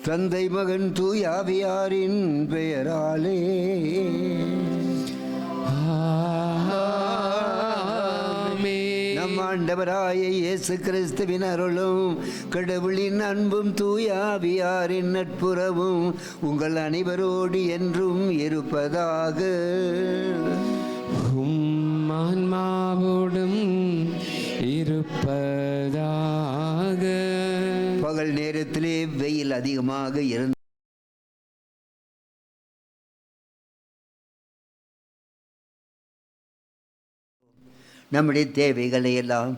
தந்தை மகன் தூயாவியாரின் பெயராலே நம் ஆண்டவராய இயேசு கிறிஸ்துவின் அருளும் கடவுளின் அன்பும் தூயாவியாரின் நட்புறவும் உங்கள் அனைவரோடு என்றும் இருப்பதாக. ஆன்மாவோடும் இருப்பதாக. பகல் நேரத்திலே வெயில் அதிகமாக இருந்த நம்முடைய தேவைகளை எல்லாம்,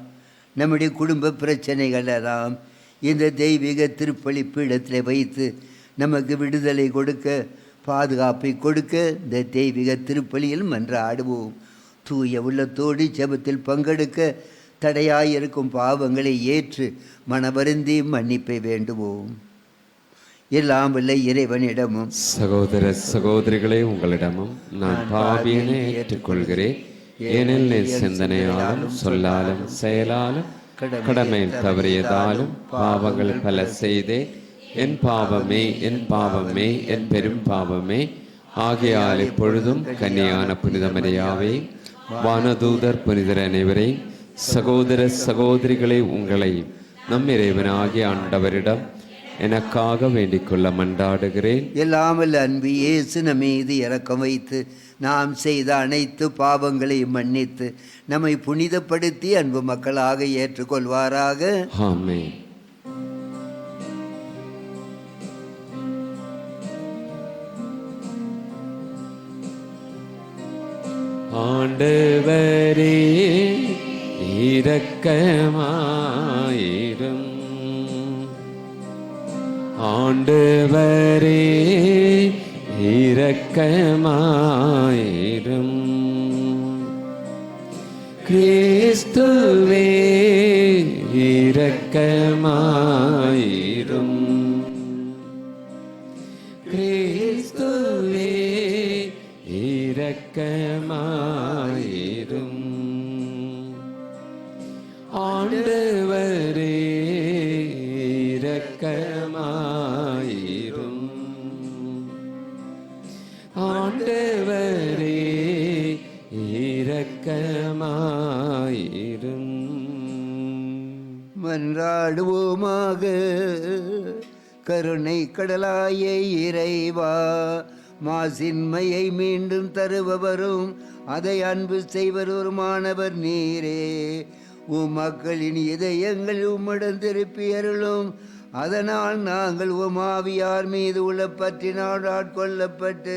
நம்முடைய குடும்ப பிரச்சனைகள் எல்லாம் இந்த தெய்வீக திருப்பலி பீடத்தில் வைத்து நமக்கு விடுதலை கொடுக்க, பாதுகாப்பை கொடுக்க இந்த தெய்வீக திருப்பலியில் மன்றாடுவோம். தூய உள்ளத்தோடு ஜெபத்தில் பங்கெடுக்க தடையாயிருக்கும் பாவங்களை ஏற்று மனவருந்தி மன்னிப்பை வேண்டுவோம். எல்லாம் வல்ல இறைவனிடமும் சகோதர சகோதரிகளே, உங்களிடமும் நான் பாவியனை ஏற்றுக்கொள்கிறேன். ஏனெனில் என் சிந்தனையாலும் சொல்லாலும் செயலாலும் கடமையில் தவறியதாலும் பாவங்கள் பல செய்தேன். என் பாவமே, என் பாவமே, என் பெரும் பாவமே. ஆகையால் இப்பொழுதும் கன்னியான புனித மரியாவே, வானதூதர் புனிதர் அனைவரை, சகோதர சகோதரிகளை உங்களை நம் இறைவனாகிய ஆண்டவரிடம் எனக்காக வேண்டிக் கொள்ள மன்றாடுகிறேன். எல்லாம் வல்ல அன்பு இயேசு நம் மீது இரக்கம் வைத்து நாம் செய்த அனைத்து பாவங்களையும் மன்னித்து நம்மை புனிதப்படுத்தி அன்பு மக்களாக ஏற்றுக்கொள்வாராக. ஆமென். ஆண்டவரே இரக்கமாயிரும். ஆண்டவரே இரக்கமாயிரும். கிறிஸ்துவே இரக்கமாயிரும். கிறிஸ்துவே இரக்கமாயிரும். ஆண்டவரே இரக்கமாயிரும். ஆண்டவரே இரக்கமாயிரும். மன்றாடுவோமாக. கருணை கடலாய இறைவா, மாசின்மையை மீண்டும் தருபவரும் அதை அன்பு செய்வருமானவர் நீரே. மக்களின் இதயங்கள் உம்மிடம் திருப்பி அருளும். அதனால் நாங்கள் உமாவியார் மீது உள்ள பற்றினால் ஆட்கொள்ளப்பட்டு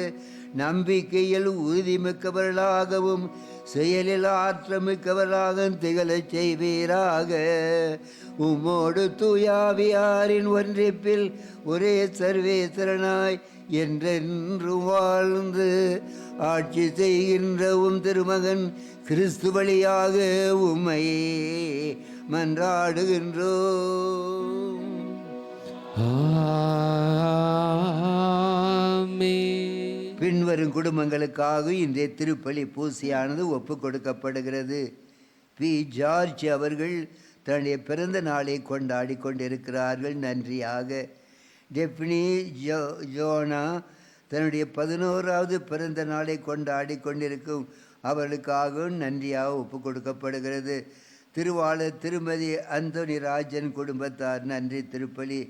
நம்பிக்கையில் உறுதிமிக்கவர்களாகவும் செயலில் ஆற்றமிக்கவர்களாக திகழச் செய்வீராக. உம்மோடு தூயாவியாரின் ஒன்றிப்பில் ஒரே சர்வேஸ்வரனாய் என்றென்று வாழ்ந்து ஆட்சி செய்கின்ற உம் திருமகன் கிறிஸ்து வழியாக உம்மை மன்றாடுகின்றோம். பின்வரும் குடும்பங்களுக்காக இன்றைய திருப்பலி பூசையானது ஒப்புக் கொடுக்கப்படுகிறது. பி. ஜார்ஜ் அவர்கள் தன்னுடைய பிறந்த நாளை கொண்டாடி கொண்டிருக்கிறார்கள். நன்றியாக. டெப்னி ஜோனா தன்னுடைய 11வது பிறந்த நாளை கொண்டாடி கொண்டிருக்கும் அவர்களுக்காகவும் நன்றியாக ஒப்புக் கொடுக்கப்படுகிறது. திருவாளர் திருமதி அந்தோனி ராஜன் குடும்பத்தார் நன்றி திருப்பலி.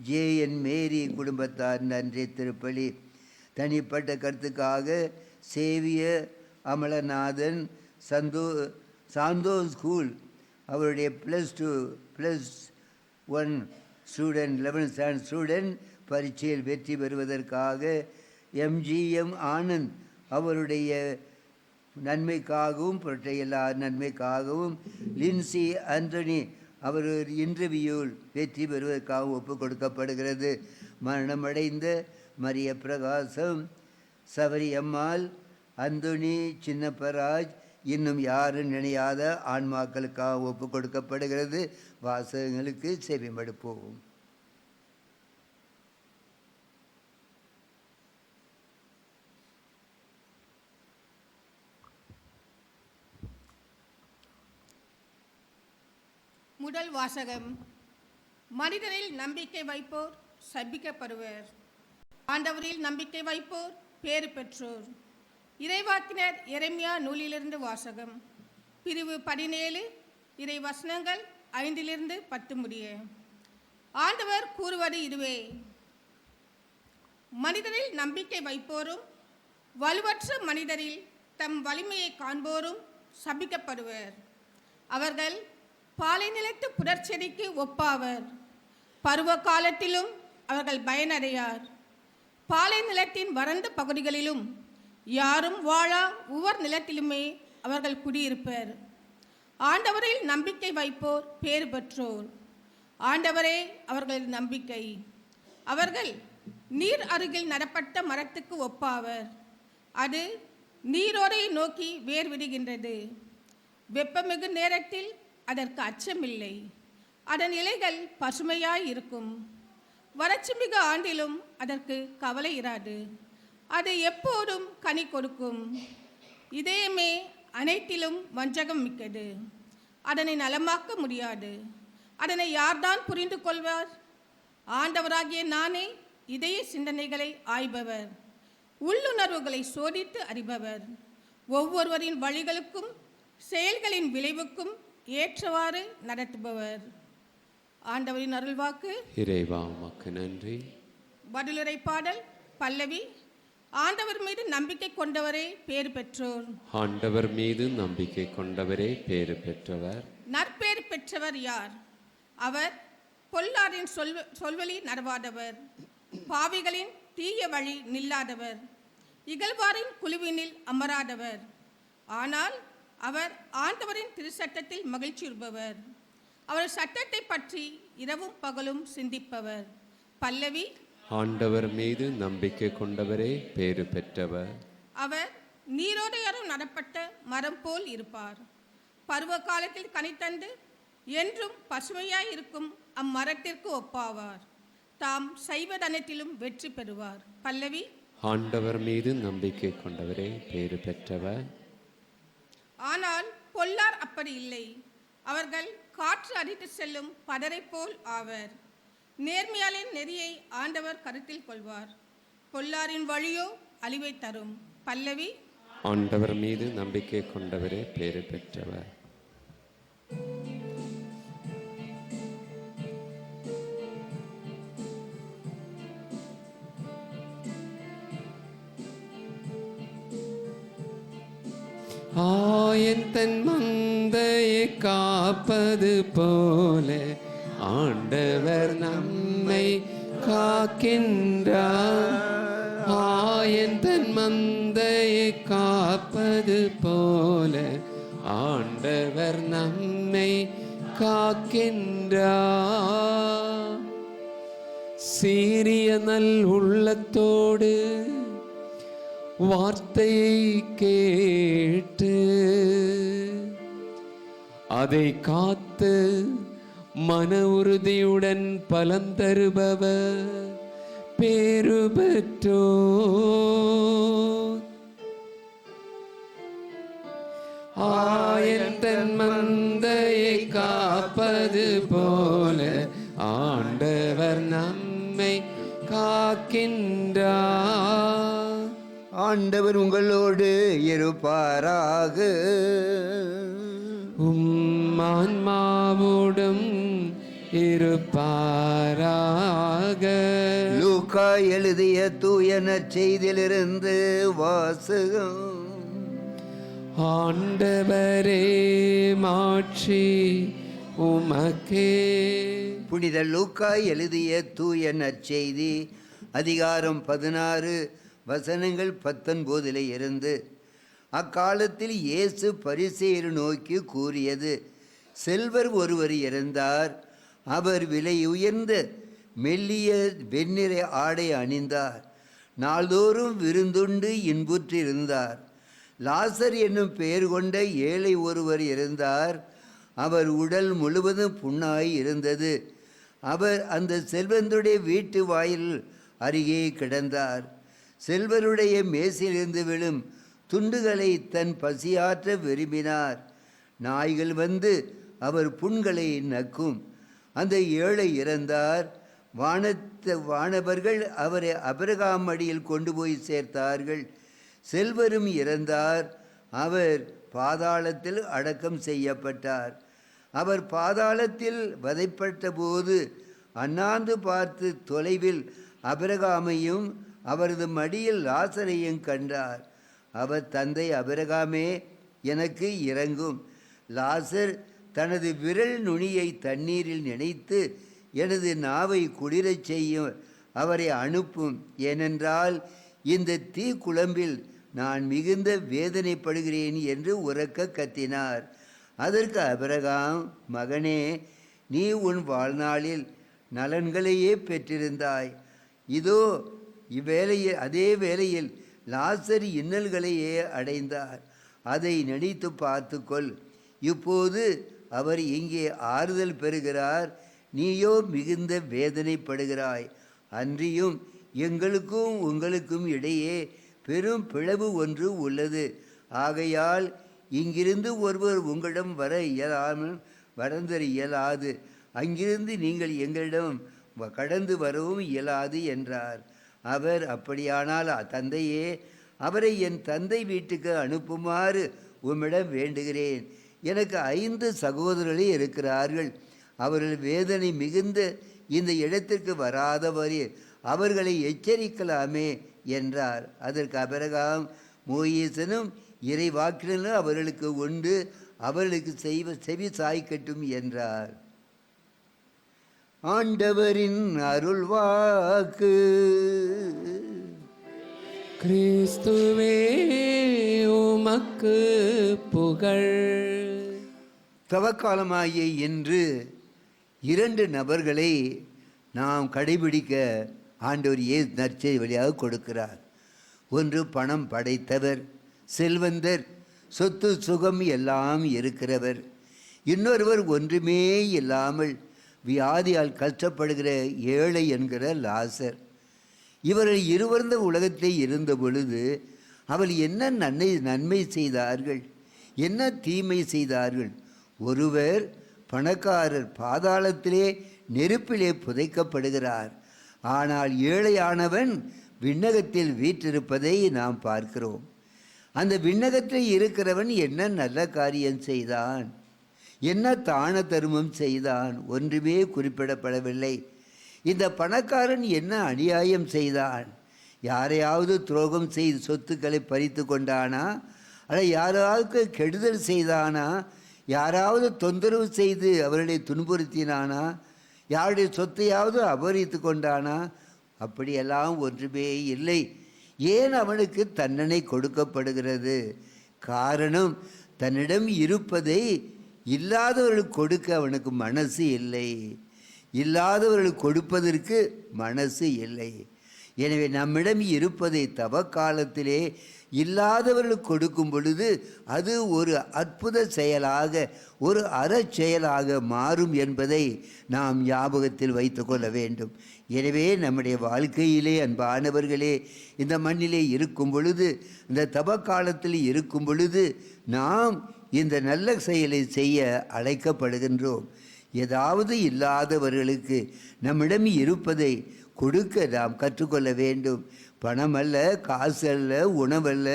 JN மேரி குடும்பத்தார் நன்றி திருப்பலி. தனிப்பட்ட கருத்துக்காக சேவியர் அமலநாதன் சாந்தோஸ் ஸ்கூல் அவருடைய +1 ஸ்டூடெண்ட் 11th ஸ்டாண்டர்ட் ஸ்டூடெண்ட் பரீட்சையில் வெற்றி பெறுவதற்காக MGM ஆனந்த் அவருடைய நன்மைக்காகவும் எல்லார் நன்மைக்காகவும் லின்சி ஆண்டனி அவர் இன்டர்வியூவில் வெற்றி பெறுவதற்காக ஒப்புக் கொடுக்கப்படுகிறது. மரணமடைந்த மரிய பிரகாசம், சபரி அம்மாள், அந்தோனி சின்னப்பராஜ் இன்னும் யாரும் நினையாத ஆன்மாக்களுக்காக ஒப்புக் கொடுக்கப்படுகிறது. வாசகங்களுக்கு செவிமடுப்போம். முதல் வாசகம். மனிதனில் நம்பிக்கை வைப்போர் சபிக்கப்படுவர். ஆண்டவரில் நம்பிக்கை வைப்போர் பேறு பெற்றோர். இறைவாக்கினர் எரேமியா நூலிலிருந்து வாசகம். பிரிவு 17 இறை வசனங்கள் 5-10 முடிய. ஆண்டவர் கூறுவது இதுவே: மனிதரில் நம்பிக்கை வைப்போரும் வலுவற்ற மனிதரில் தம் வலிமையை காண்போரும் சபிக்கப்படுவர். அவர்கள் பாலை நிலத்து புடற்செடிக்கு ஒப்பாவர். பருவ காலத்திலும் அவர்கள் பயனடையார். பாலை நிலத்தின் வறண்ட பகுதிகளிலும் யாரும் வாழா உவர் நிலத்திலுமே அவர்கள் குடியிருப்பர். ஆண்டவரில் நம்பிக்கை வைப்போர் பேறு பெற்றோர். ஆண்டவரே அவர்களது நம்பிக்கை. அவர்கள் நீர் அருகில் நடப்பட்ட மரத்துக்கு ஒப்பாவர். அது நீரோரை நோக்கி வேர் விடுகின்றது. வெப்பமிகு நேரத்தில் அதற்கு அச்சமில்லை. அதன் இலைகள் பசுமையாய் இருக்கும். வறட்சி மிகு ஆண்டிலும் அதற்கு கவலை இராது. அது எப்போதும் கனி கொடுக்கும். இதயமே அனைத்திலும் வஞ்சகம் மிக்கது. அதனை நலமாக்க முடியாது. அதனை யார்தான் புரிந்து கொள்வார்? ஆண்டவராகிய நானே இதய சிந்தனைகளை ஆய்பவர், உள்ளுணர்வுகளை சோதித்து அறிபவர். ஒவ்வொருவரின் வழிகளுக்கும் செயல்களின் விளைவுக்கும் ஏற்றவாறு நடத்துபவர். ஆண்டவரின் அருள்வாக்கு. இறைவா உமக்கு நன்றி. பதிலுரை பாடல் பல்லவி. ஆண்டவர் மீது நம்பிக்கை கொண்டவரே பேறு பெற்றோர். ஆண்டவர் மீது நம்பிக்கை கொண்டவரே பேறு பெற்றவர். நற்பேறு பெற்றவர் யார்? அவர் பொல்லாரின் சொல்வழி நடவாதவர், பாவிகளின் தீய வழி நில்லாதவர், இகழ்வாரின் குழுவினில் அமராதவர். ஆனால் அவர் ஆண்டவரின் திருச்சட்டத்தில் மகிழ்ச்சியுறுபவர். அவர் சட்டத்தை பற்றி இரவும் பகலும் சிந்திப்பவர். பல்லவி. ஆண்டவர் மீது நம்பிக்கை கொண்டவரே பேறு பெற்றவர். அவர் நீரோடையாரும் நடப்பட்ட மரம் போல் இருப்பார். பருவ காலத்தில் கனித்தந்து என்றும் பசுமையாய் இருக்கும் அம்மரத்திற்கு ஒப்பாவார். தாம் செய்வதனைத்திலும் வெற்றி பெறுவார். பல்லவி. ஆண்டவர் மீது நம்பிக்கை கொண்டவரே பேறு பெற்றவர். ஆனால் பொல்லார் அப்படி இல்லை. அவர்கள் காற்று அடித்து செல்லும் பதரை போல் ஆவர். நேர்மையாளின் நெறியை ஆண்டவர் கருத்தில் கொள்வார். பொல்லாரின் வழியோ அழிவை தரும். பல்லவி. ஆண்டவர் மீது நம்பிக்கை கொண்டவரே பேறு பெற்றவர். ஆயன் தன் மந்தையை காப்பது போல ஆண்டவர் நம்மை காக்கின்றார். ஆயன் தன் மந்தையை காப்பது போல ஆண்டவர் நம்மை காக்கின்றார். சீரிய நல் உள்ளத்தோடு வார்த்தையை கேட்டு அதை காத்து மன உறுதியுடன் பலன் தருபவர் பேறு பெற்றோர். ஆயன் தன் மந்தையை காப்பது போல ஆண்டவர் நம்மை காக்கின்றார். ஆண்டவர் உங்களோடு இருப்பாராக. ஆன்மாவோடும் இருப்பாராக. லூக்கா எழுதிய தூய நற்செய்தியிலிருந்து வாசகம். ஆண்டவரே மாட்சி உமக்கே. புனித லூக்கா எழுதிய தூய நற்செய்தி அதிகாரம் 16 வசனங்கள் 19 இருந்து. அக்காலத்தில் இயேசு பரிசேயரை நோக்கி கூறியது: செல்வர் ஒருவர் இருந்தார். அவர் விலை உயர்ந்த மெல்லிய வெண்ணிற ஆடை அணிந்தார். நாள்தோறும் விருந்துண்டு இன்புற்றிருந்தார். லாசர் என்னும் பெயர் கொண்ட ஏழை ஒருவர் இருந்தார். அவர் உடல் முழுவதும் புண்ணாய் இருந்தது. அவர் அந்த செல்வந்தருடைய வீட்டு வாயில் அருகே கிடந்தார். செல்வருடைய மேசிலிருந்து விழும் துண்டுகளை தன் பசியாற்ற விரும்பினார். நாய்கள் வந்து அவர் புண்களை நக்கும். அந்த ஏழை இறந்தார். வானவர்கள் அவரை அபிரகாம் மடியில் கொண்டு போய் சேர்த்தார்கள். செல்வரும் இறந்தார். அவர் பாதாளத்தில் அடக்கம் செய்யப்பட்டார். அவர் பாதாளத்தில் வதைப்பட்ட போது அண்ணாந்து பார்த்து தொலைவில் அபிரகாமையும் அவரது மடியில் லாசரையும் கண்டார். அவர், தந்தை அபிரகாமே, எனக்கு இறங்கும். லாசர் தனது விரல் நுனியை தண்ணீரில் நினைத்து எனது நாவை குளிரச் செய்யும், அவரை அனுப்பும். ஏனென்றால் இந்த தீ குழம்பில் நான் மிகுந்த வேதனைப்படுகிறேன் என்று உரக்க கத்தினார். அதற்கு அபிரகாம், மகனே, நீ உன் வாழ்நாளில் நலன்களையே பெற்றிருந்தாய். இதோ அதே வேளையில் லாசர் இன்னல்களையே அடைந்தார். அதை நினைத்து பார்த்துக்கொள். இப்போது அவர் இங்கே ஆறுதல் பெறுகிறார், நீயோ மிகுந்த வேதனைப்படுகிறாய். அன்றியும் எங்களுக்கும் உங்களுக்கும் இடையே பெரும் பிளவு ஒன்று உள்ளது. ஆகையால் இங்கிருந்து ஒருவர் உங்களிடம் வர இயலாது, அங்கிருந்து நீங்கள் எங்களிடம் கடந்து வரவும் இயலாது என்றார். அவர், அப்படியானால் தந்தையே, அவரை என் தந்தை வீட்டுக்கு அனுப்புமாறு உம்மிடம் வேண்டுகிறேன். எனக்கு 5 சகோதரர்களே இருக்கிறார்கள். அவர்கள் வேதனை மிகுந்த இந்த இடத்திற்கு வராதவரே அவர்களை எச்சரிக்கலாமே என்றார். அதற்கு அபிரகாம், மோசேயும் இறைவாக்கினரும் அவர்களுக்கு உண்டு, அவர்களுக்கு செவி சாய்க்கட்டும் என்றார். ஆண்டவரின் அருள்வாக்கு. கிறிஸ்துவே உமக்கு புகழ். தவக்காலமாகிய இன்று 2 நபர்களை நாம் கடைபிடிக்க ஆண்டவர் நற்செய்தி வழியாக கொடுக்கிறார். ஒன்று பணம் படைத்தவர், செல்வந்தர், சொத்து சுகம் எல்லாம் இருக்கிறவர். இன்னொருவர் ஒன்றுமே இல்லாமல் வியாதியால் கஷ்டப்படுகிற ஏழை என்கிற லாசர். இவர்கள் இருவர்ந்த உலகத்தில் இருந்த பொழுது அவள் என்ன நன்மை செய்தார்கள், என்ன தீமை செய்தார்கள்? ஒருவர் பணக்காரர், பாதாளத்திலே நெருப்பிலே புதைக்கப்படுகிறார். ஆனால் ஏழையானவன் விண்ணகத்தில் வீற்றிருப்பதை நாம் பார்க்கிறோம். அந்த விண்ணகத்தில் இருக்கிறவன் என்ன நல்ல காரியம் செய்தான், என்ன தான தர்மம் செய்தான்? ஒன்றுமே குறிப்பிடப்படவில்லை. இந்த பணக்காரன் என்ன அநியாயம் செய்தான்? யாரையாவது துரோகம் செய்து சொத்துக்களை பறித்து கொண்டானா? அல்ல யாராவது கெடுதல் செய்தானா? யாராவது தொந்தரவு செய்து அவர்களை துன்புறுத்தினானா? யாருடைய சொத்தையாவது அபகரித்து கொண்டானா? அப்படியெல்லாம் ஒன்றுமே இல்லை. ஏன் அவனுக்கு தண்டனை கொடுக்கப்படுகிறது? காரணம், தன்னிடம் இருப்பதை இல்லாதவர்களுக்கு கொடுக்க அவனுக்கு மனசு இல்லை, இல்லாதவர்களுக்கு கொடுப்பதற்கு மனசு இல்லை. எனவே நம்மிடம் இருப்பதை தவக்காலத்திலே இல்லாதவர்களுக்கு கொடுக்கும் பொழுது அது ஒரு அற்புத செயலாக, ஒரு அறச்செயலாக மாறும் என்பதை நாம் ஞாபகத்தில் வைத்து கொள்ள வேண்டும். எனவே நம்முடைய வாழ்க்கையிலே அன்பானவர்களே, இந்த மண்ணிலே இருக்கும் பொழுது, இந்த தவக்காலத்தில் இருக்கும் பொழுது நாம் இந்த நல்ல செயலை செய்ய அழைக்கப்படுகின்றோம். ஏதாவது இல்லாதவர்களுக்கு நம்மிடம் இருப்பதை கொடுக்க நாம் கற்றுக்கொள்ள வேண்டும். பணம் அல்ல, காசு அல்ல, உணவல்ல,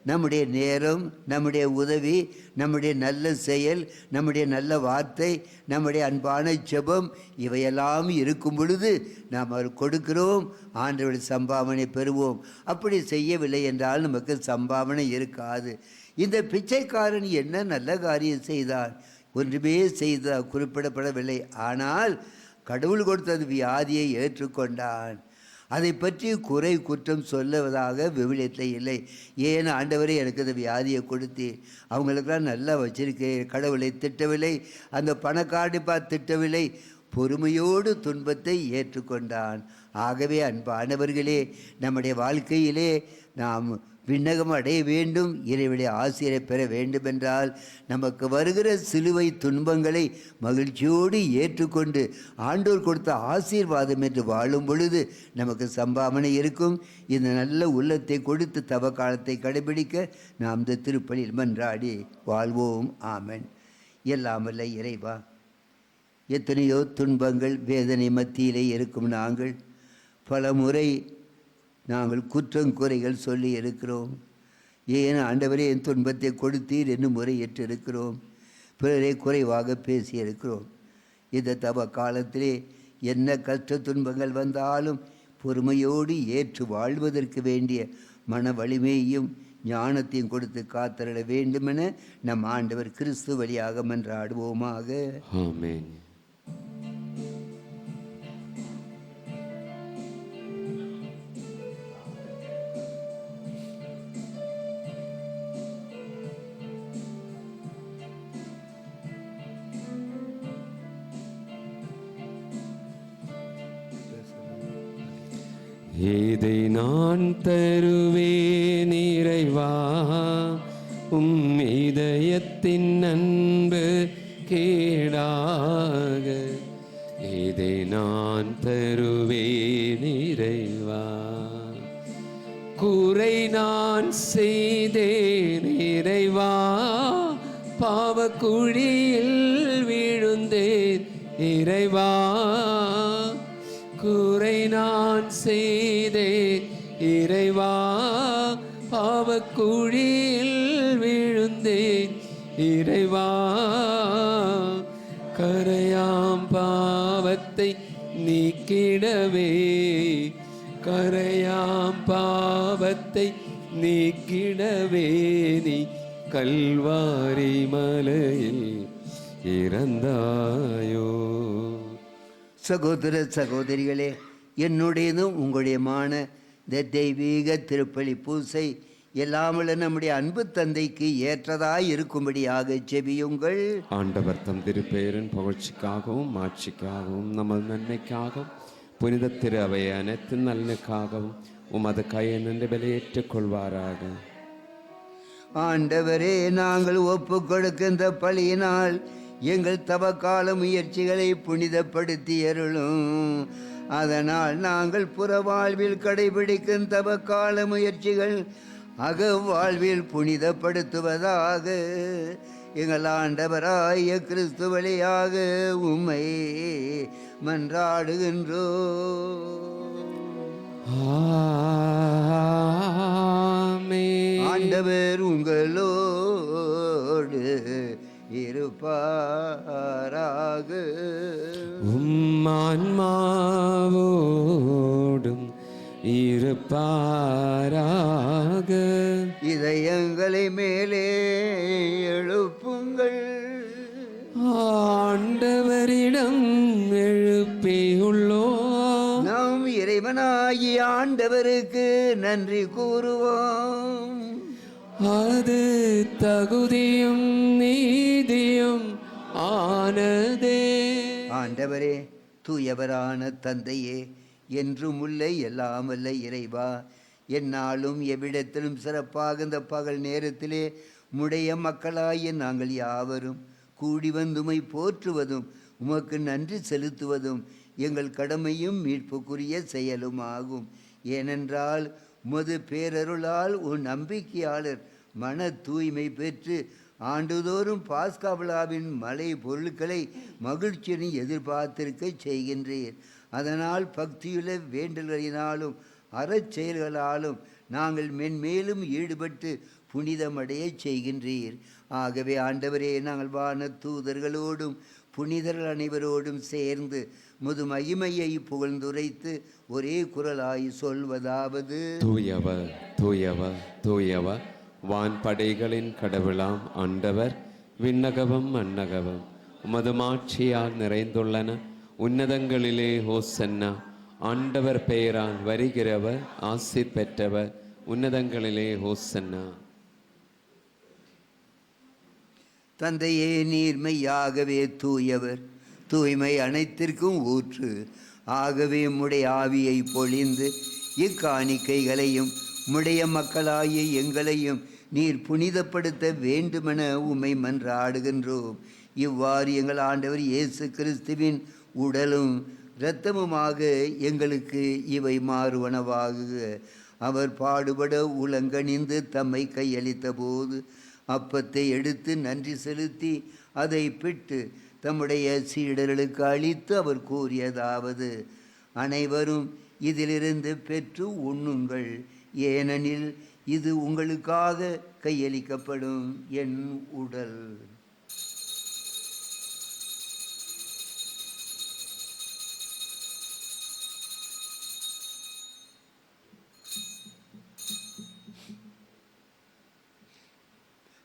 நம்முடைய நேரம், நம்முடைய உதவி, நம்முடைய நல்ல செயல், நம்முடைய நல்ல வார்த்தை, நம்முடைய அன்பான ஜெபம், இவையெல்லாம் இருக்கும் பொழுது நாம் அவர் கொடுக்கிறோம், ஆண்டவருடைய சம்பாவனை பெறுவோம். அப்படி செய்யவில்லை என்றால் நமக்கு சம்பாவனை இருக்காது. இந்த பிச்சைக்காரன் என்ன நல்ல காரியம் செய்தான்? ஒன்றுமே குறிப்பிடப்படவில்லை. ஆனால் கடவுள் கொடுத்தது வியாதியை ஏற்றுக்கொண்டான். அதை பற்றி குறை குற்றம் சொல்லுவதாக விவிலியத்தில் இல்லை. ஏன் ஆண்டவரே எனக்கு இந்த வியாதியை கொடுத்து அவங்களுக்கெல்லாம் நல்லா வச்சிருக்கேன், கடவுளை திட்டவில்லை, அந்த பணக்காரனை பார்த்து திட்டவில்லை, பொறுமையோடு துன்பத்தை ஏற்றுக்கொண்டான். ஆகவே அன்பானவர்களே, நம்முடைய வாழ்க்கையிலே நாம் விண்ணகம் அடைய வேண்டும், இறைவனுடைய ஆசிரியரை பெற வேண்டுமென்றால் நமக்கு வருகிற சிலுவை துன்பங்களை மகிழ்ச்சியோடு ஏற்றுக்கொண்டு ஆண்டோர் கொடுத்த ஆசீர்வாதம் என்று வாழும் பொழுது நமக்கு சம்பாவனை இருக்கும். இந்த நல்ல உள்ளத்தை கொடுத்து தவ காலத்தை கடைபிடிக்க நாம் இந்த திருப்பலியில் மன்றாடி வாழ்வோம். ஆமென். எல்லாம் வல்ல இறைவா, எத்தனையோ துன்பங்கள் வேதனை மத்தியிலே இருக்கும் நாங்கள் பல முறை நாங்கள் குறைகள் சொல்லி இருக்கிறோம். ஏன் ஆண்டவரே என் துன்பத்தை கொடுத்தீர் என்று முறையிட்டு இருக்கிறோம். பிறரை குறைவாக பேசியிருக்கிறோம். இந்த தவ காலத்திலே என்ன கஷ்ட துன்பங்கள் வந்தாலும் பொறுமையோடு ஏற்று வாழ்வதற்கு வேண்டிய மன வலிமையையும் ஞானத்தையும் கொடுத்து காத்தருள வேண்டுமென நம் ஆண்டவர் கிறிஸ்து வழியாக மன்றாடுவோமாக. ஆமென். இதை நான் தருவேன் இறைவா, உம் இதயத்தின் அன்பு கேடாக. இதை நான் தருவேன் இறைவா, குறை நான் செய்தேன் இறைவா, பாவக்குழியில் விழுந்தேன் இறைவா, குறை நான் செய்தேன் இறைவா, பாவக்குழியில் விழுந்தேன் இறைவா, கரையாம் பாவத்தை நீக்கிடவே, கரையாம் பாவத்தை நீக்கிடவே நீ கல்வாரி மலையில் இறந்தாயோ. சகோதர சகோதரிகளே, என்னுடையதும் உங்களுடையமான இந்த தெய்வீக திருப்பலி பூசை எல்லாமல்ல நம்முடைய அன்பு தந்தைக்கு ஏற்றதாய் இருக்கும்படியாக ஜெபியுங்கள். ஆண்டவர் தம் திருப்பெயரின் புகழ்ச்சிக்காகவும் மாட்சிக்காகவும் நமது நன்மைக்காகவும் புனித திரு அவை அனைத்து நலனுக்காகவும் உமது கையென்று வெளியேற்றுக் கொள்வாராக. ஆண்டவரே, நாங்கள் ஒப்பு கொடுக்கின்ற பலியினால் எங்கள் தவக்கால முயற்சிகளை புனிதப்படுத்தி அருளும். அதனால் நாங்கள் புற வாழ்வில் கடைபிடிக்கும் தவக்கால முயற்சிகள் அக வாழ்வில் புனிதப்படுத்துவதாக. எங்கள் ஆண்டவராய கிறிஸ்து வழியாக உம்மை மன்றாடுகின்றோ. ஆண்டவர் உங்களோடு இருப்பாராக. ஆன்மாவோடும் இருப்பாராக. இதயங்களை மேலே எழுப்புங்கள், ஆண்டவரிடம் எழுப்பியுள்ளோ. நாம் இறைவனாகி ஆண்டவருக்கு நன்றி கூறுவோம். அது தகுதியும் நீதியும் ஆனதே. ஆண்டவரே, தூயவரான தந்தையே, என்றும் உள்ள எல்லாம் வல்ல இறைவா, எந்நாளும் எவ்விடத்திலும் சிறப்பாக இந்த பகல் நேரத்திலே முடைய மக்களாகிய நாங்கள் யாவரும் கூடி வந்துமை போற்றுவதும் உமக்கு நன்றி செலுத்துவதும் எங்கள் கடமையும் மீட்புக்குரிய செயலும் ஆகும். ஏனென்றால் உமது பேரருளால் உன் நம்பிக்கையாளர் மன தூய்மை பெற்று ஆண்டுதோறும் பாஸ்கா விழாவின் மலை பொருட்களை மகிழ்ச்சியுடன் எதிர்பார்த்திருக்க செய்கின்றீர். அதனால் பக்தியுள்ள வேண்டல்களினாலும் அறச்செயல்களாலும் நாங்கள் மென்மேலும் ஈடுபட்டு புனிதமடைய செய்கின்றீர். ஆகவே ஆண்டவரே, நாங்கள் வான தூதர்களோடும் புனிதர்கள் அனைவரோடும் சேர்ந்து முது மகிமையை புகழ்ந்துரைத்து ஒரே குரலாய் சொல்வதாவது: தூயவர் தூயவர் தூயவர், வான்படைகளின் கடவுளாம் ஆண்டவர், விண்ணகவம் மண்ணகவம் உமது மாட்சியால் நிறைந்துள்ளன. உன்னதங்களிலே ஹோசன்னா. ஆண்டவர் பெயரால் வருகிறவர் ஆசி பெற்றவர். உன்னதங்களிலே ஹோசன்னா. தந்தையே, நீர்மையாகவே தூயவர், தூய்மை அனைத்திற்கும் ஊற்று. ஆகவே உம்முடைய ஆவியை பொழிந்து இக்காணிக்கைகளையும் உம்முடைய மக்களாகிய எங்களையும் நீர் புனிதப்படுத்த வேண்டுமென உம்மை மன்றாடுகின்றோம். இவ்வாறு எங்கள் ஆண்டவர் இயேசு கிறிஸ்துவின் உடலும் இரத்தமுமாக எங்களுக்கு இவை மாறுவனவாக. அவர் பாடுபட உலங்கணிந்து தம்மை கையளித்த போது அப்பத்தை எடுத்து நன்றி செலுத்தி அதை பிட்டு தம்முடைய சீடர்களுக்கு அளித்து அவர் கூறியதாவது, அனைவரும் இதிலிருந்து பெற்று உண்ணுங்கள், ஏனெனில் இது உங்களுக்காக கையளிக்கப்படும் என் உடல்.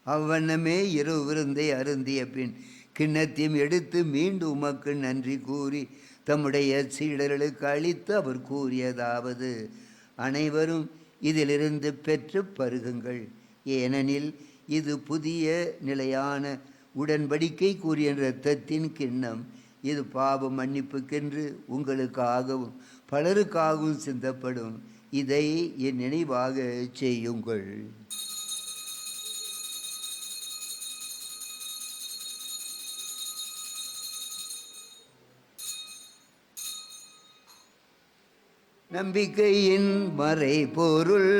அவ்வண்ணமே இரவு விருந்தை அருந்திய பின் கிண்ணத்தையும் எடுத்து மீண்டும் உமக்கு நன்றி கூறி தம்முடைய சீடர்களுக்கு அளித்து அவர் கூறியதாவது, அனைவரும் இதிலிருந்து பெற்று பருகுங்கள், ஏனெனில் இது புதிய நிலையான உடன்படிக்கை கூறிய இரத்தத்தின் கிண்ணம். இது பாவ மன்னிப்புக்கென்று உங்களுக்காகவும் பலருக்காகவும் சிந்தப்படும். இதை என் நினைவாக செய்யுங்கள். நம்பிக்கையின் மறைபொருள்.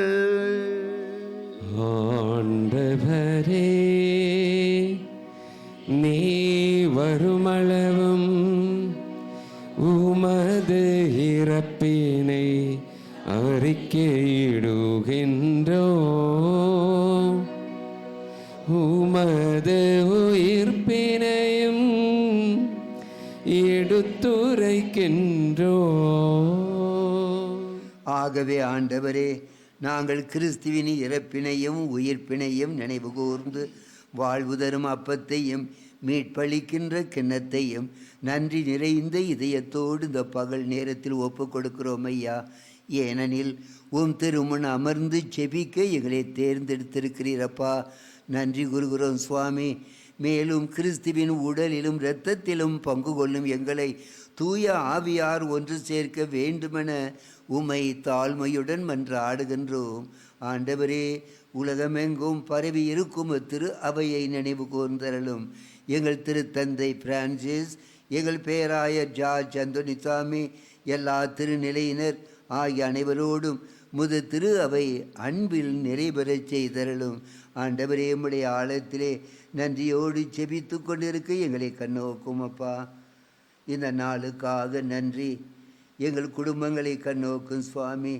ஆண்டவரே, நீ வருமளவும் உமது இறப்பினை அறிக்கையிடுகின்றோ, உமது உயிர்ப்பினையும் எடுத்துரைக்கின்றோ. ஆகவே ஆண்டவரே, நாங்கள் கிறிஸ்துவின் இறப்பினையும் உயிர்ப்பினையும் நினைவு கூர்ந்து வாழ்வு தரும் அப்பத்தையும் மீட்பளிக்கின்ற கிண்ணத்தையும் நன்றி நிறைந்த இதயத்தோடு இந்த பகல் நேரத்தில் ஒப்பு கொடுக்கிறோம் ஐயா. ஏனெனில் திருமுன் அமர்ந்து செபிக்க எங்களை தேர்ந்தெடுத்திருக்கிறீரப்பா. நன்றி கூறுகிறோம் சுவாமி. மேலும் கிறிஸ்துவின் உடலிலும் இரத்தத்திலும் பங்கு கொள்ளும் எங்களை தூய ஆவியார் ஒன்று சேர்க்க வேண்டுமென உம்மை தாழ்மையுடன் மன்றாடுகின்றோம். ஆண்டவரே, உலகமெங்கும் பரவி இருக்கும் திரு அவையை நினைவு கூர்ந்தருளும். எங்கள் திருத்தந்தை பிரான்சிஸ், எங்கள் பேராயர் ஜார்ஜ் அந்தோனிசாமி, எல்லா திருநிலையினர் ஆகிய அனைவரோடும் முது திரு அவை அன்பில் நிறைவேறச் செய்தருளும். ஆண்டவரே, உம்முடைய ஆழத்திலே நன்றியோடு செபித்து கொண்டிருக்க எங்களை கண்ணோக்கும் அப்பா. இந்த நாளுக்காக நன்றி. எங்கள் குடும்பங்களை கண்ணோக்கும் சுவாமி.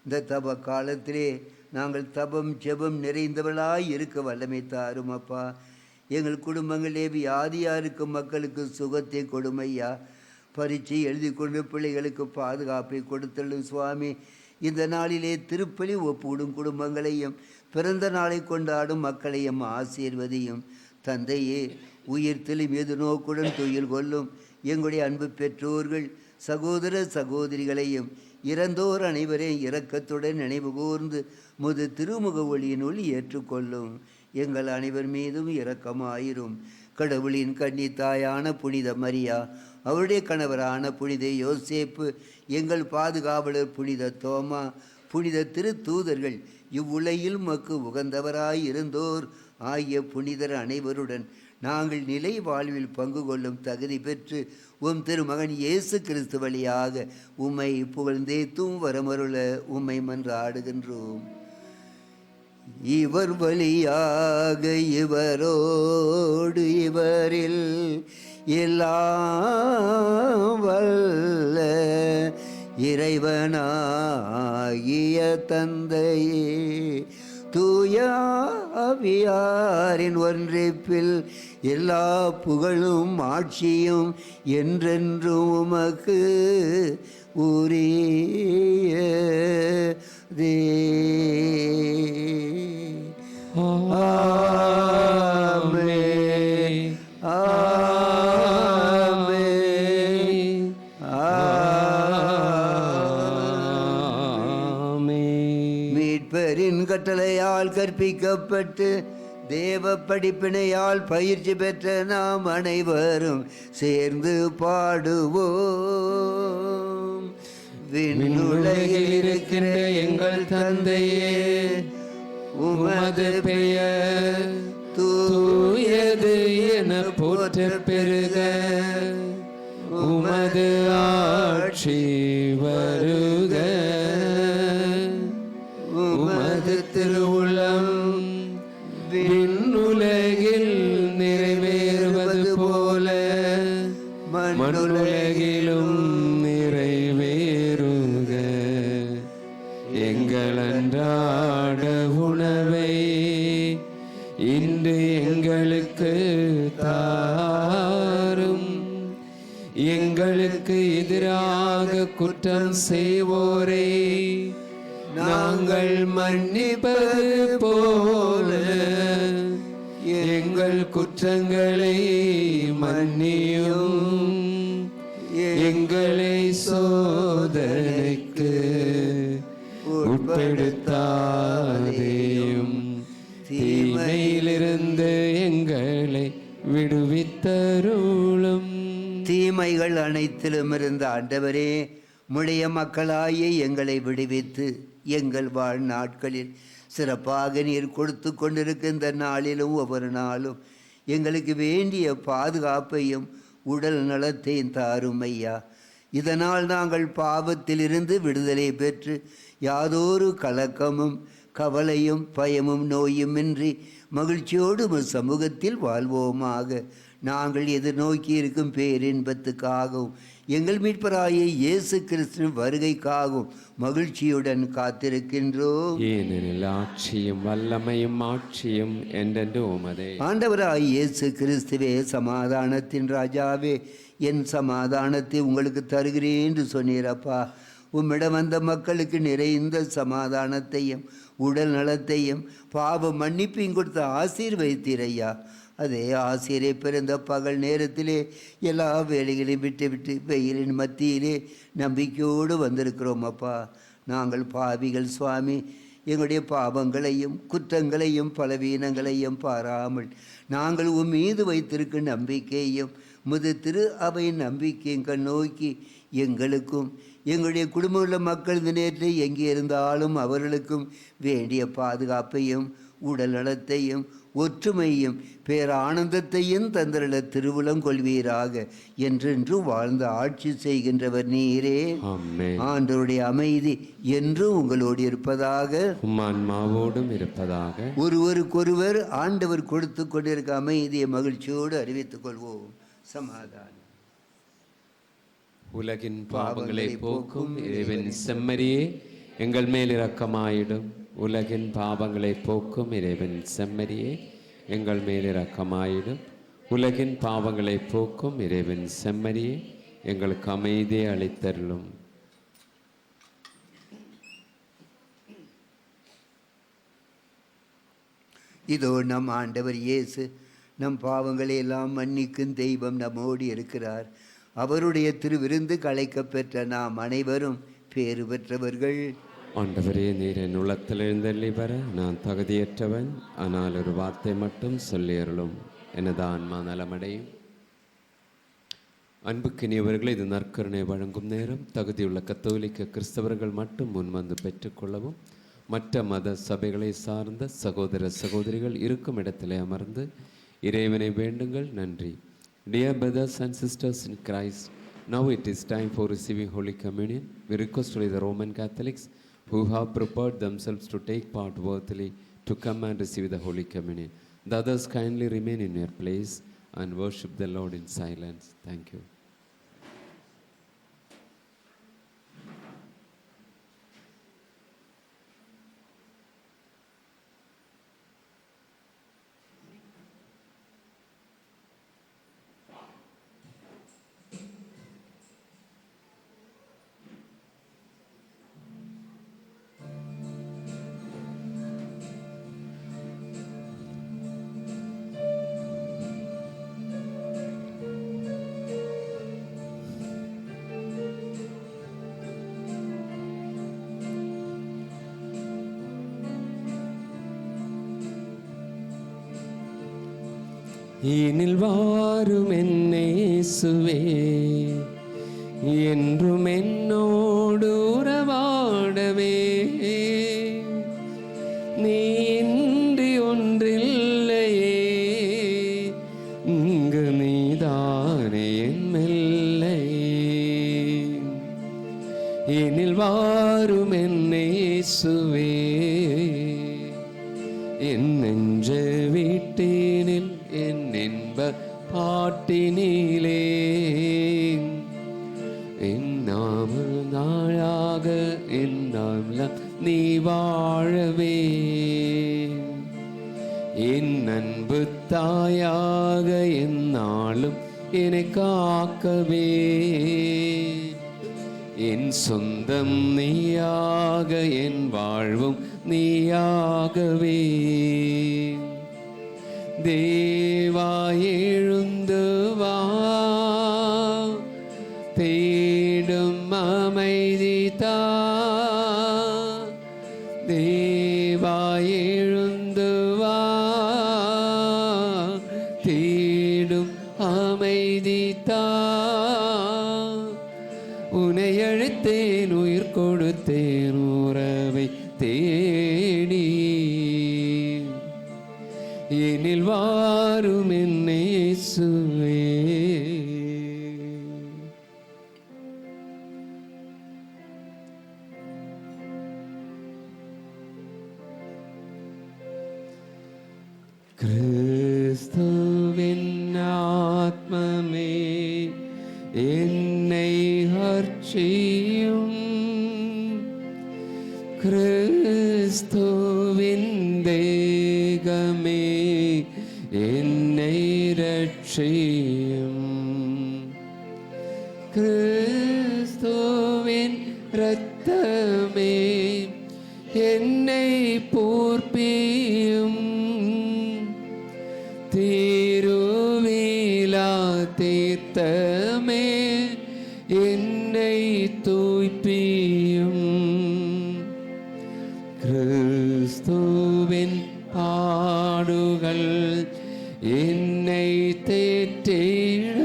இந்த தப காலத்திலே நாங்கள் தபம் ஜெபம் நிறைந்தவளாய் இருக்க வல்லமை தாரும் அப்பா. எங்கள் குடும்பங்களே வியாதியாக இருக்கும் மக்களுக்கு சுகத்தை கொடுமையா. பரீட்சை எழுதி கொண்டு பிள்ளைகளுக்கு பாதுகாப்பை கொடுத்தள்ளும் சுவாமி. இந்த நாளிலே திருப்பலி ஒப்புவிடும் குடும்பங்களையும் பிறந்த நாளை கொண்டாடும் மக்களையும் ஆசீர்வதியும். தந்தையே, உயிர்த்தெழும் எது நோக்குடன் துயில் கொள்ளும் எங்களுடைய அன்பு பெற்றோர்கள் சகோதர சகோதரிகளையும் இறந்தோர் அனைவரையும் இரக்கத்துடன் நினைவு கூர்ந்து முது திருமுக ஒளியினுள் ஏற்றுக்கொள்ளும். எங்கள் அனைவர் மீதும் இரக்கமாயிரும். கடவுளின் கன்னித்தாயான புனித மரியா, அவருடைய கணவரான புனித யோசேப்பு, எங்கள் பாதுகாவலர் புனித தோமா, புனித திருத்தூதர்கள், இவ்வுலகில் மக்கு உகந்தவராய் இருந்தோர் ஆகிய புனிதர் அனைவருடன் நாங்கள் நிலை வாழ்வில் பங்கு கொள்ளும் தகுதி பெற்று திருமகன் இயேசு கிறிஸ்து வழியாக உம்மை புகழ்ந்தேத்தும் வரமருள உம்மை மன்றாடுகின்றோம். இவர் வழியாக இவரோடு இவரில் எல்லாம் வல்ல இறைவனாகிய தந்தையே, தூய ஆவியாரின் ஒன்றிப்பில் எல்லா புகழும் ஆட்சியும் என்றென்றும் உமக்கு உரியதே. ஆமென். ஆமென். ஆமென். மீட்பரின் கட்டளையால் கற்பிக்கப்பட்டு தேவ படிப்பினையால் பயிற்சி பெற்ற நாம் அனைவரும் சேர்ந்து பாடுவோம். விண்ணுலகில் இருக்கின்ற எங்கள் தந்தையே, உமது பெயர் தூயது என போற்ற பெருக, உமது ஆட்சி வருக, உமது திருவுளம் விண்ணுலகில் நிறைவேறுவது போல குற்றம் செய்வோரை நாங்கள் மன்னிப்பது போல எங்கள் குற்றங்களை மன்னியும், எங்களை சோதனைக்கு உட்படுத்தாதேயும், தீமையிலிருந்து எங்களை விடுவித்தருளும். தீமைகள் அனைத்திலும் இருந்த ஆண்டவரே, உம்முடைய மக்களாகிய எங்களை விடுவித்து எங்கள் வாழ்நாட்களில் சிறப்பாக நீர் கொடுத்து கொண்டிருக்கின்ற நாளிலும் ஒவ்வொரு நாளும் எங்களுக்கு வேண்டிய பாதுகாப்பையும் உடல் நலத்தையும் தாரும் ஐயா. இதனால் நாங்கள் பாவத்திலிருந்து விடுதலை பெற்று யாதொரு கலக்கமும் கவலையும் பயமும் நோயுமின்றி மகிழ்ச்சியோடு சமூகத்தில் வாழ்வோமாக. நாங்கள் எதிர்நோக்கி இருக்கும் பேரின்பத்துக்காகவும் எங்கள் மீட்பராகிய இயேசு கிறிஸ்துவின் வருகைக்காகவும் மகிழ்ச்சியுடன் காத்திருக்கின்றோம். ஏனெனில் ஆட்சியும் வல்லமையும் ஆட்சியும் என்றென்று உமதே. ஆண்டவராகிய இயேசு கிறிஸ்துவே, சமாதானத்தின் ராஜாவே, என் சமாதானத்தை உங்களுக்கு தருகிறேன் என்று சொன்னீரப்பா. உம்மிடம் வந்த மக்களுக்கு நிறைந்த சமாதானத்தையும் உடல் நலத்தையும் பாவ மன்னிப்பையும் கொடுத்து ஆசீர்வதித்தீரையா. அதே ஆசிரியரை பிறந்த பகல் நேரத்திலே எல்லா வேலைகளையும் விட்டு வெயிலின் மத்தியிலே நம்பிக்கையோடு வந்திருக்கிறோம் அப்பா. நாங்கள் பாவிகள் சுவாமி. எங்களுடைய பாவங்களையும் குற்றங்களையும் பலவீனங்களையும் பாராமல் நாங்கள் உன் மீது வைத்திருக்கும் நம்பிக்கையும் முது திரு அவை நம்பிக்கையும் கண்ணோக்கி எங்களுக்கும் எங்களுடைய குடும்பமுள்ள மக்கள் இந்த நேரத்தில் எங்கே இருந்தாலும் அவர்களுக்கும் வேண்டிய பாதுகாப்பையும் உடல் நலத்தையும் ஒற்றுமையும் பேரானந்தத்தையும் தந்திரள திருவுளம் கொள்வீராக. என்றென்று வாழ்ந்து ஆட்சி செய்கின்றவர் நீரே. ஆண்டவருடைய அமைதி என்றும் உங்களோடு இருப்பதாக, ஆன்மாவோடும் இருப்பதாக. ஒருவருக்கொருவர் ஆண்டவர் கொடுத்து கொண்டிருக்க அமைதியை மகிழ்ச்சியோடு அறிவித்துக் கொள்வோம். சமாதானம். உலகின் பாவங்களை போக்கும் இறைவன் செம்மறியே, எங்கள் மேல் இரக்கமாயிடும். உலகின் பாவங்களை போக்கும் இறைவன் செம்மறியே, எங்கள் மேல் இரக்கமாயிடும். உலகின் பாவங்களை போக்கும் இறைவன் செம்மறியே, எங்களுக்கு அமைதியை அளித்தருளும். இதோ நம் ஆண்டவர் இயேசு நம் பாவங்களை எல்லாம் மன்னிக்கும் தெய்வம் நம்மோடு இருக்கிறார். அவருடைய திருவிருந்து கலைக்க பெற்ற நாம் அனைவரும் பேறு பெற்றவர்கள். ஆண்டவரே, நீர் என் உள்ளத்தில் எழுந்தள்ளி வர நான் தகுதியற்றவன். ஆனால் ஒரு வார்த்தை மட்டும் சொல்லியருளும், எனது ஆன்மா நலமடையும். அன்புக்கினியவர்கள், இது நற்கருணை வழங்கும் நேரம். தகுதியுள்ள கத்தோலிக்க கிறிஸ்தவர்கள் மட்டும் முன்வந்து பெற்றுக்கொள்ளவும். மற்ற மத சபைகளை சார்ந்த சகோதர சகோதரிகள் இருக்கும் இடத்திலே அமர்ந்து இறைவனை வேண்டுங்கள். நன்றி. Dear brothers and sisters in Christ, now it is time for receiving Holy Communion. We request only the Roman Catholics who have prepared themselves to take part worthily to come and receive the Holy Communion. The others kindly remain in your place and worship the Lord in silence. Thank you. இனில் வாரும் என்னேசுவே, என்றும் என்னோடு உறவாடவே. நீ இன்றி ஒன்றில்லையே, இங்கு நீதானே என் மெல்லையே. இனில் வாரும் என்னேசுவே, என் நெஞ்ச வீட்டினில் என் இன்ப பாட்டினிலே என்னாமல் நாளாக என்னாமல் நீ வாழவே. என் அன்பு தாயாக என்னாலும் என்னை காக்கவே. என் சொந்தம் நீயாக, என் வாழ்வும் நீயாகவே. தேவா எழுந்து வா, தேடும் அமைதி தா. தேவா எழுந்து வா, தேடும் அமைதி தா. உன்னை அழைத்தேன், உயிர் கொடுத்தேன், உறவை தேடி. எனில் வாரும் என்னை இயேசுவே. கிறிஸ்துவின் ஆத்மமே என்னை அர்ச்சியும், கிறிஸ்துவின் தேகமே என்னை ரட்சியும். கிறிஸ்துவின் இரத்தமே என்னை போர்ப்பியும். திருவிழா தீர்த்தமே என்னை தூய்ப்பியும். கிறிஸ்துவின் பாடுகள் என்னை தேற்றிட,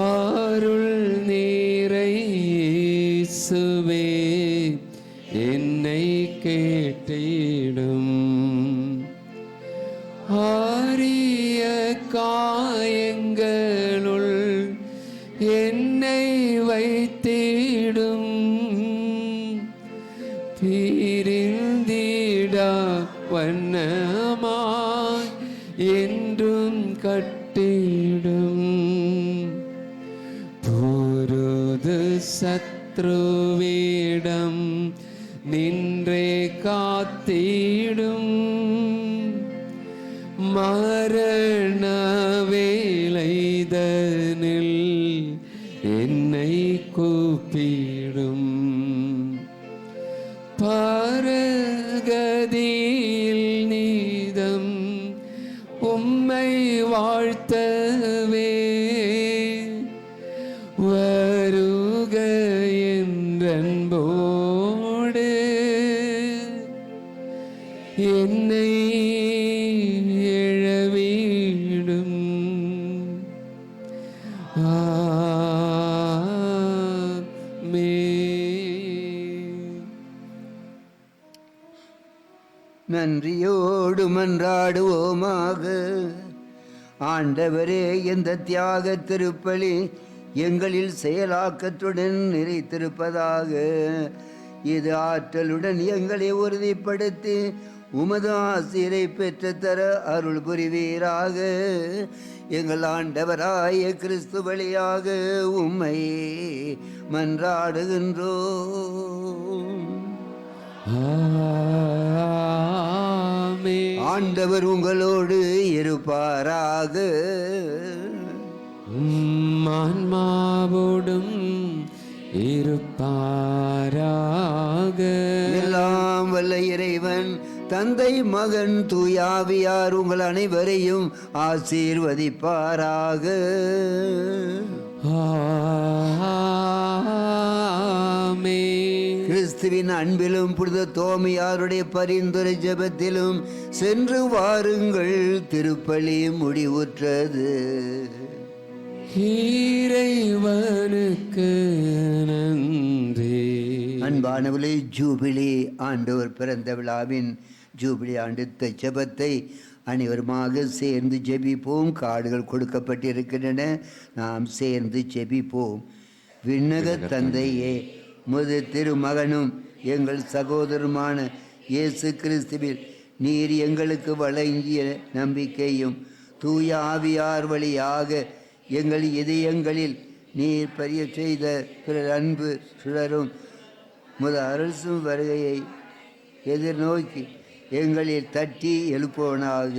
அருள் நீரை இயேசுவே என்னை கேட்டிடும். ஆரிய காயங்களுள் என்னை வைத்திடும். பிரிந்திடா வண்ணமாய் என்றும் கட்டிடும். பொருது சத்ருவிடம் நின்றே காத்திடும். மரண வேளைதனில் என்னை கூப்பிடும். பரகதியில் நீதம் உம்மை வாழ்த்தவே, வருக என்றன்போடு என்னை எழவிடும். நன்றியோடு மன்றாடுவோமாக. ஆண்டவரே, இந்த தியாக திருப்பலி எங்களில் செயலாக்கத்துடன் நிறைத்திருப்பதாக. இது ஆற்றலுடன் எங்களை உறுதிப்படுத்தி உமது ஆசிரை பெற்று தர அருள் புரிவீராக. எங்கள் ஆண்டவராய கிறிஸ்து வழியாக உம்மை மன்றாடுகின்றோம். ஆண்டவர் உங்களோடு இருப்பாராக. ஆன்மாவோடும் இருப்பாராக. எல்லாம் வல்ல இறைவன் தந்தை, மகன், தூயாவியார் உங்கள் அனைவரையும் ஆசீர்வதிப்பாராக. கிறிஸ்துவின் அன்பிலும் புனித தோமையாருடைய பரிந்துரை ஜெபத்திலும் சென்று வாருங்கள். திருப்பலி முடிவுற்றது. இறைவனுக்கு நன்றி. அன்பானவர்களே, ஜூபிலி ஆண்டவர் பிறந்த விழாவின் ஜூபிலி ஆண்டு ஜெபத்தை அனைவருமாக சேர்ந்து ஜெபிப்போம். கார்டுகள் கொடுக்கப்பட்டிருக்கின்றன, நாம் சேர்ந்து ஜெபிப்போம். விண்ணக தந்தையே, முது திருமகனும் எங்கள் சகோதரருமான இயேசு கிறிஸ்துவில் நீர் எங்களுக்கு வழங்கிய நம்பிக்கையும் தூய ஆவியார் வழியாக எங்கள் இதயங்களில் நீர் பரிய செய்த பிறர் அன்பு சுடரும் முத அரசும் வருகையை எதிர்நோக்கி எங்களில் தட்டி எழுப்பவனாக.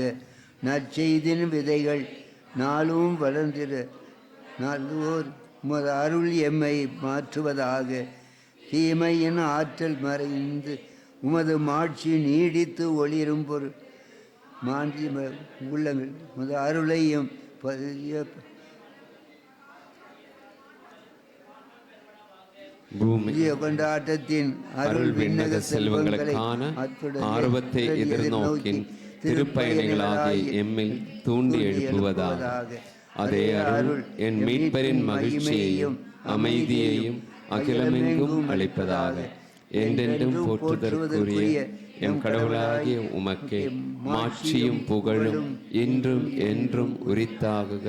நற்செய்தின் விதைகள் நாளும் வளர்ந்திட நல்லோர் உமது அருள் எம்மை மாற்றுவதாக. தீமையின் ஆற்றல் மறைந்து உமது மாட்சி நீடித்து ஒளிரும் பொருள் மாண்டி உள்ளங்கள் உமது அருளையும் கொண்டாட்டத்தின் அருள் விண்ணக செல்வங்களுக்கான ஆர்வத்தை எதிர்நோக்கின் திருப்பயணிகளாகிய எம்மை தூண்டி எழுப்புவதாக. அதே அருள் என் மீட்பரின் மகிழ்ச்சியையும் அமைதியையும் அகிலமெங்கும் அளிப்பதாக. என்றென்றும் போற்றுதற்குரிய எம் கடவுளாகிய உமக்கே மாட்சியும் புகழும் இன்றும் என்றும் உரித்தாகுக.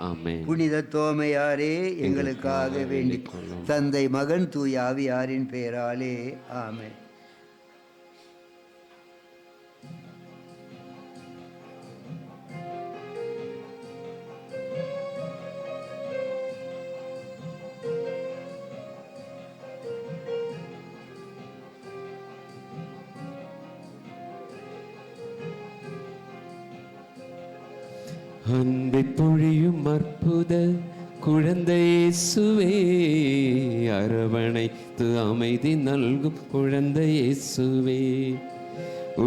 ஆமென். புனித தோமையாரே எங்களுக்காக வேண்டிக் கொள்ளும். தந்தை மகன் தூய ஆவியாரின் பெயராலே ஆமென். அன்பை பொழியும் அற்புத குழந்தை இயேசுவே, அரவணைத்து அமைதி நல்கும் குழந்தை இயேசுவே,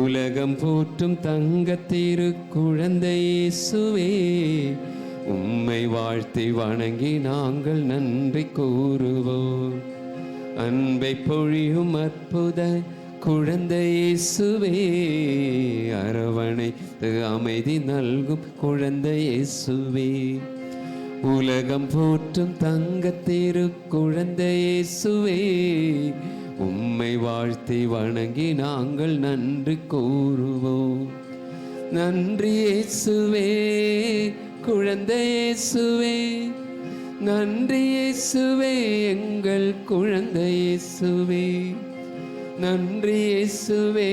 உலகம் போற்றும் தங்கத்திரு குழந்தை இயேசுவே, உம்மை வாழ்த்தி வணங்கி நாங்கள் நன்றி கூறுவோம். அன்பை பொழியும் அற்புத குழந்தை இயேசுவே, அரவணைத்து அமைதி நல்கும் குழந்தை இயேசுவே, உலகம் போற்றும் தங்கத்திரு குழந்தை இயேசுவே, உம்மை வாழ்த்தி வணங்கி நாங்கள் நன்றி கூறுவோம். நன்றி இயேசுவே குழந்தை இயேசுவே, நன்றி இயேசுவே எங்கள் குழந்தை இயேசுவே, நன்றி இயேசுவே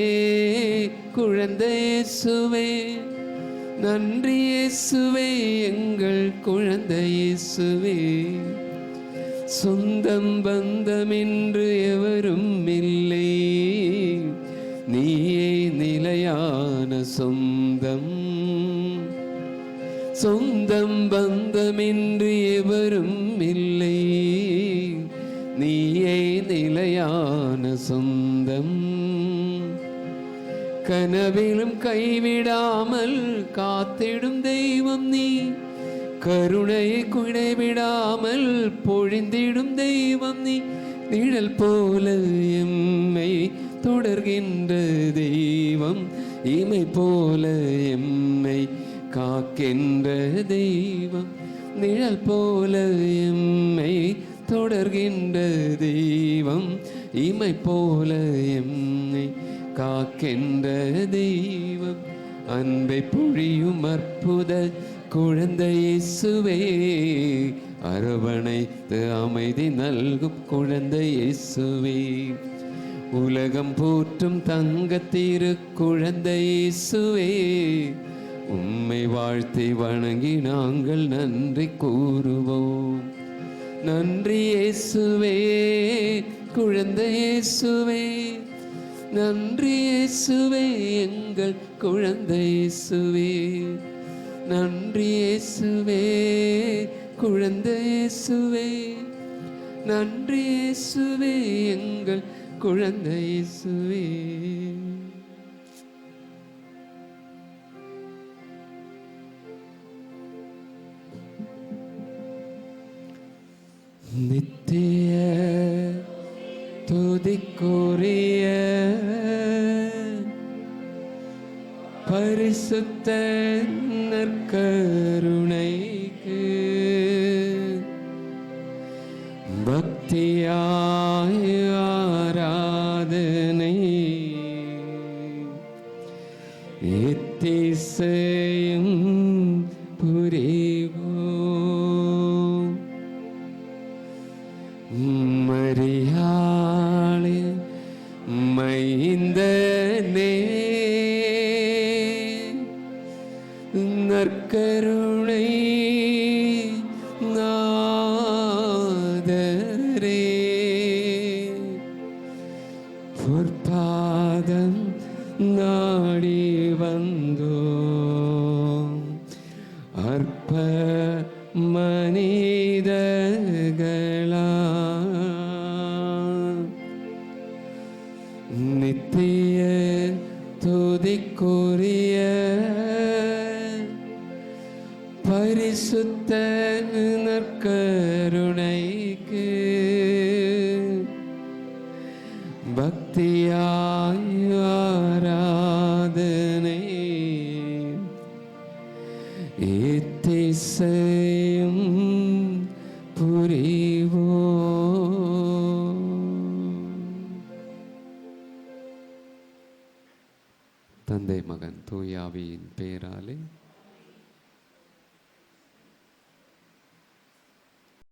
குழந்தை இயேசுவே, நன்றி இயேசுவே எங்கள் குழந்தை இயேசுவே. சொந்தம் பந்தமென்று எவரும் இல்லை, நீயே நிலையான சொந்தம். சொந்தம் பந்தமென்று எவரும் இல்லை, நீயே நிலையான சொந்தம். கனவிலும் கைவிடாமல் காத்திடும் தெய்வம் நீ, கருணையை குடைவிடாமல் பொழிந்திடும் தெய்வம் நீ, நிழல் போல எம்மை தொடர்கின்ற தெய்வம், இமை போல எம்மை காக்கின்ற தெய்வம், நிழல் போல எம்மை தொடர்கின்ற தெய்வம், இமை போல எம்மை காக்கின்ற தெய்வம். அன்பை பொழியும் அற்புத குழந்தை இயேசுவே, அரவணைத்து அமைதி நல்கும் குழந்தை இயேசுவே, உலகம் போற்றும் தங்கத்திரு குழந்தை இயேசுவே, உம்மை வாழ்த்தி வணங்கி நாங்கள் நன்றி கூறுவோம். நன்றி இயேசுவே குழந்தை இயேசுவே, நன்றி இயேசுவே எங்கள் குழந்தை இயேசுவே, நன்றி இயேசுவே குழந்தை இயேசுவே, நன்றி இயேசுவே எங்கள் குழந்தை இயேசுவே. நித்திய துதிக்குரிய பரிசுத்த நற்கருணைக்கு பக்தியாய் ஆராதனை எத்திசையும் புரிவோம். மரியாளே மைந்தனே, நற்கருணை நாதரே, பொற்பாதம் நாடி வந்தோம். அற்ப மனிதரே, நித்திய துதிக்குரிய பரிசுத்த நற்கருணைக்கு பக்தியாய் ஆராதனை எத்திசையும் புரிவோம். தந்தை மகன் தூயாவியின் பெயராலே